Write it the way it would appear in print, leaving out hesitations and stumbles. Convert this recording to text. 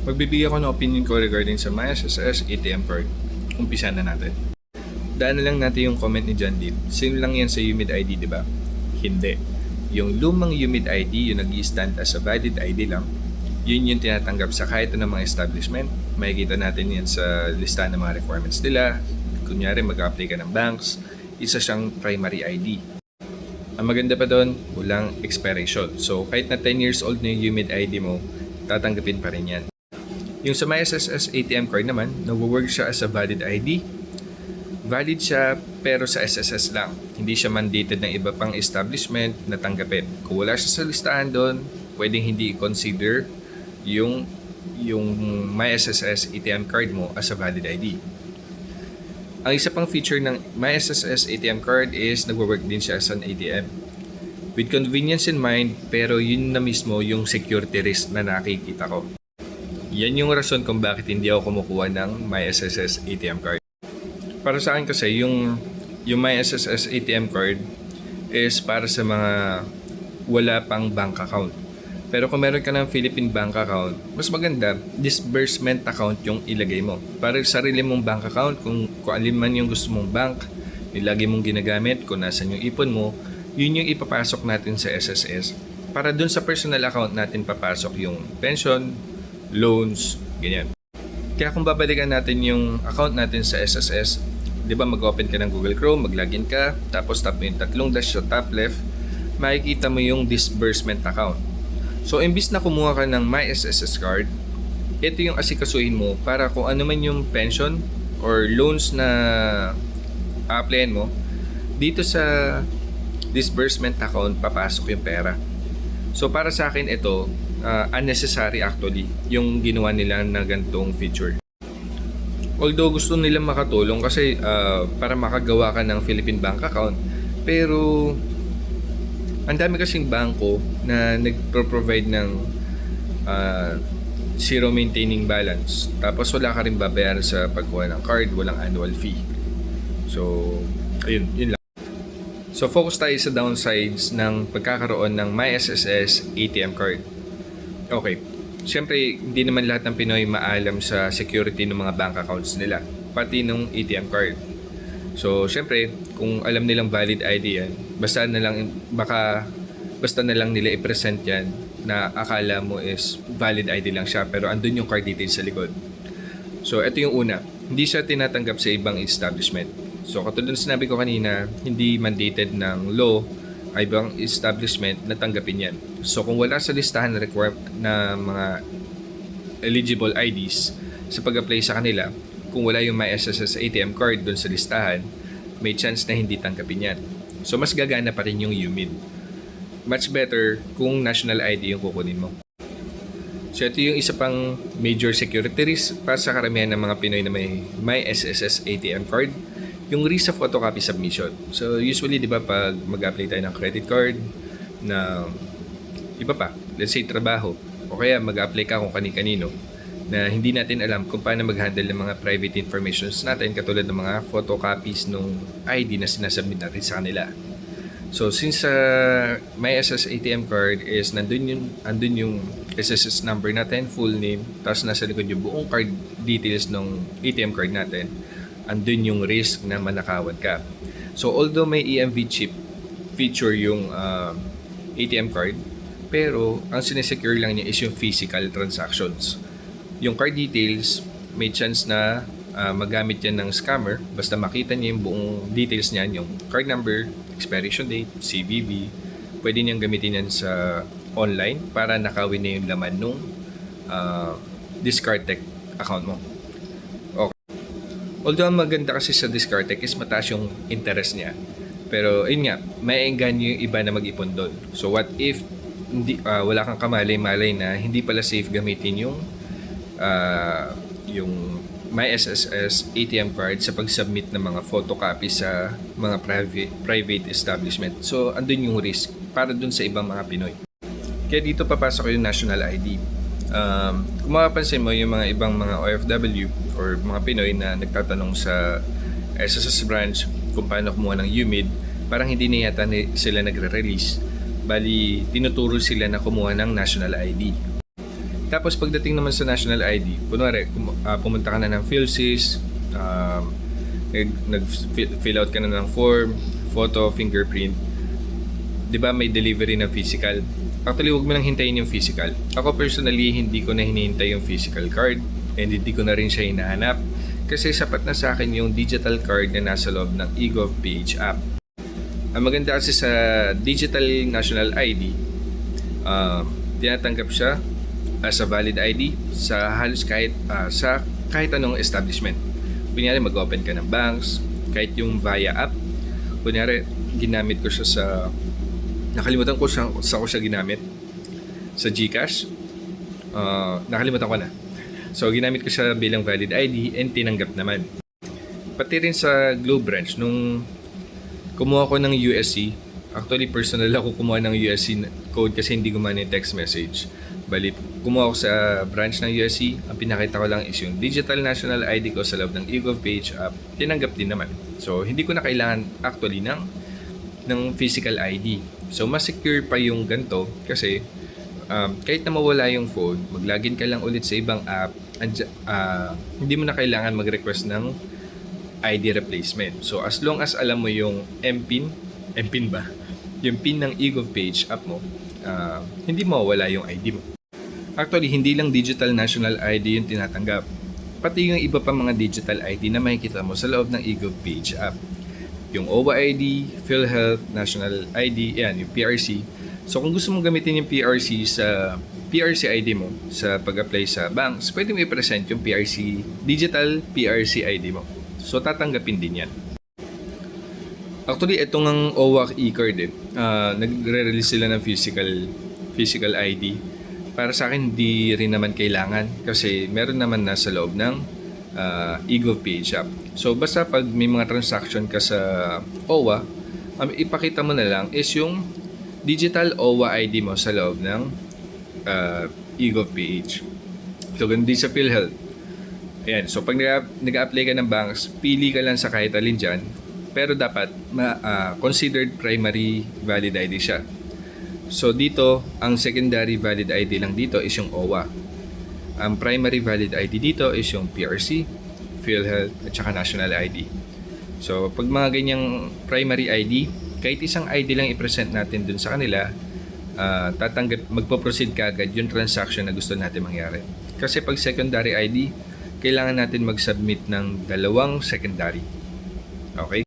Magbibigay ako ng opinion ko regarding sa MySSS ATM card. Umpisa na natin. Daan na lang natin yung comment ni John Deep. Same lang yan sa UMID ID, di ba? Hindi. Yung lumang UMID ID, yung nag-i-stand as a valid ID lang, yun yung tinatanggap sa kahit anong mga establishment. Makikita natin yan sa listahan ng mga requirements nila. Kunyari, mag-apply ka ng banks, isa siyang primary ID. Ang maganda pa doon, walang expiration. So, kahit na 10 years old na yung UMID ID mo, tatanggapin pa rin yan. Yung sa MySSS ATM card naman, nag-work siya as a valid ID. Valid siya pero sa SSS lang. Hindi siya mandated ng iba pang establishment na tanggapin. Kung wala siya sa listahan doon, pwedeng hindi i-consider yung MySSS ATM card mo as a valid ID. Ang isa pang feature ng MySSS ATM card is nagwo-work din siya as an ATM. With convenience in mind, pero yun na mismo yung security risk na nakikita ko. Yan yung rason kung bakit hindi ako kumukuha ng MySSS ATM card. Para sa akin kasi, yung MySSS ATM card is para sa mga wala pang bank account. Pero kung meron ka ng Philippine bank account, mas maganda, disbursement account yung ilagay mo. Para sa sarili mong bank account, kung alin man yung gusto mong bank, ilagay mong ginagamit, kung nasan yung ipon mo, yun yung ipapasok natin sa SSS. Para dun sa personal account natin papasok yung pension, loans, ganyan. Kaya kung babalikan natin yung account natin sa SSS, di ba mag-open ka ng Google Chrome, mag-login ka, tapos tap mo yung tatlong dash sa top left, makikita mo yung disbursement account. So, imbis na kumuha ka ng MySSS card, ito yung asikasuhin mo para kung ano man yung pension or loans na applyan mo, dito sa disbursement account papasok yung pera. So, para sa akin ito, unnecessary actually yung ginawa nila na ganitong feature. Although gusto nilang makatulong kasi para makagawa ka ng Philippine bank account, pero ang dami kasing bangko na nagpro-provide ng zero maintaining balance. Tapos wala ka rin babayaran sa pagkuha ng card, walang annual fee. So, yun lang. So, focus tayo sa downsides ng pagkakaroon ng MySSS ATM card. Okay. Siyempre, hindi naman lahat ng Pinoy maalam sa security ng mga bank accounts nila, pati ng ATM card. So, siyempre, kung alam nilang valid ID yan, basta na lang nila i-present yan na akala mo is valid ID lang siya, pero andun yung card details sa likod. So, ito yung una. Hindi siya tinatanggap sa ibang establishment. So, katulad ng sinabi ko kanina, hindi mandated ng law ay ibang establishment na tanggapin yan. So kung wala sa listahan na mga eligible IDs sa pag-apply sa kanila, kung wala yung MySSS ATM card doon sa listahan, may chance na hindi tanggapin yan. So mas gagana pa rin yung UMID. Much better kung national ID yung kukunin mo. So ito yung isa pang major security risk para sa karamihan ng mga Pinoy na may MySSS ATM card, yung risk of photocopy submission. So usually, di ba, pag mag-apply tayo ng credit card na iba pa, let's say trabaho, o kaya mag-apply ka kung kani-kanino, na hindi natin alam kung paano mag-handle ng mga private informations natin katulad ng mga photocopies ng ID na sinasubmit natin sa kanila. So since MySSS ATM card is andun yung SSS number natin, full name, tapos nasa likod yung buong card details ng ATM card natin, andun yung risk na manakawan ka. So although may EMV chip feature yung ATM card, pero ang sinesecure lang niya is yung physical transactions. Yung card details, may chance na magamit yan ng scammer basta makita niya yung buong details niyan, yung card number, expiration date, CVV, pwede niyang gamitin yan sa online para nakawin na yung laman nung Discardtech account mo. Although ang maganda kasi sa Discardtech is mataas yung interest niya. Pero yun nga, may engganyo yung iba na mag-ipon doon. So what if wala kang kamalay-malay na hindi pala safe gamitin yung MySSS ATM card sa pag-submit ng mga photocopy sa mga private establishment. So andun yung risk para dun sa ibang mga Pinoy. Kaya dito papasok yung national ID. Kung mapapansin mo yung mga ibang mga OFW or mga Pinoy na nagtatanong sa SSS branch kung paano kumuha ng UMID, parang hindi na yata sila nagre-release. Bali, tinuturo sila na kumuha ng national ID. Tapos pagdating naman sa national ID, kunwari pumunta ka na ng PhilSys, nag-fill out ka na ng form, photo, fingerprint, di ba may delivery na physical? Actually, huwag mo nang hintayin yung physical. Ako personally, hindi ko na hinihintay yung physical card and hindi ko na rin siya hinahanap kasi sapat na sa akin yung digital card na nasa loob ng eGovPH app. Ang maganda kasi sa digital national ID, tinatanggap siya as a valid ID sa halos kahit anong establishment. Kunyari mag-open ka ng banks, kahit yung via app. Kunyari, ginamit ko siya sa nakalimutan ko saan ko siya ginamit. Sa GCash. Nakalimutan ko na. So, ginamit ko siya bilang valid ID and tinanggap naman. Pati rin sa Globe branch, nung kumuha ko ng USC, actually personal ako kumuha ng USC code kasi hindi gumana yung text message. Bali, kumuha ko sa branch ng USC, ang pinakita ko lang is yung digital national ID ko sa loob ng eGovPH app, tinanggap din naman. So, hindi ko na kailangan actually ng physical ID. So, mas secure pa yung ganito kasi kahit na mawala yung phone, mag-login ka lang ulit sa ibang app, hindi mo na kailangan mag-request ng ID replacement. So, as long as alam mo yung MPIN ba? Yung PIN ng eGovPH app mo, hindi mawawala yung ID mo. Actually, hindi lang digital national ID yung tinatanggap. Pati yung iba pa mga digital ID na makikita mo sa loob ng eGovPH app. Yung OWA ID, PhilHealth, National ID, yan, yung PRC. So kung gusto mong gamitin yung PRC sa PRC ID mo sa pag-apply sa banks, pwede mo i-present yung digital PRC ID mo. So tatanggapin din yan. Actually, itong ang OWA e-card nagre-release sila ng physical ID. Para sa akin, di rin naman kailangan kasi meron naman nasa loob ng eGovPH app. So, basta pag may mga transaction ka sa OWA, ipakita mo na lang is yung digital OWA ID mo sa loob ng eGovPH. So, ganun din sa PhilHealth. Ayan. So, pag nag-apply ka ng banks, pili ka lang sa kahit alin dyan, pero dapat considered primary valid ID siya. So dito, ang secondary valid ID lang dito is yung OWA. Ang primary valid ID dito is yung PRC, PhilHealth, at saka National ID. So pag mga ganyang primary ID, kahit isang ID lang i-present natin dun sa kanila, magpo-proceed ka agad yung transaction na gusto natin mangyari. Kasi pag secondary ID, kailangan natin mag-submit ng 2 secondary. Okay?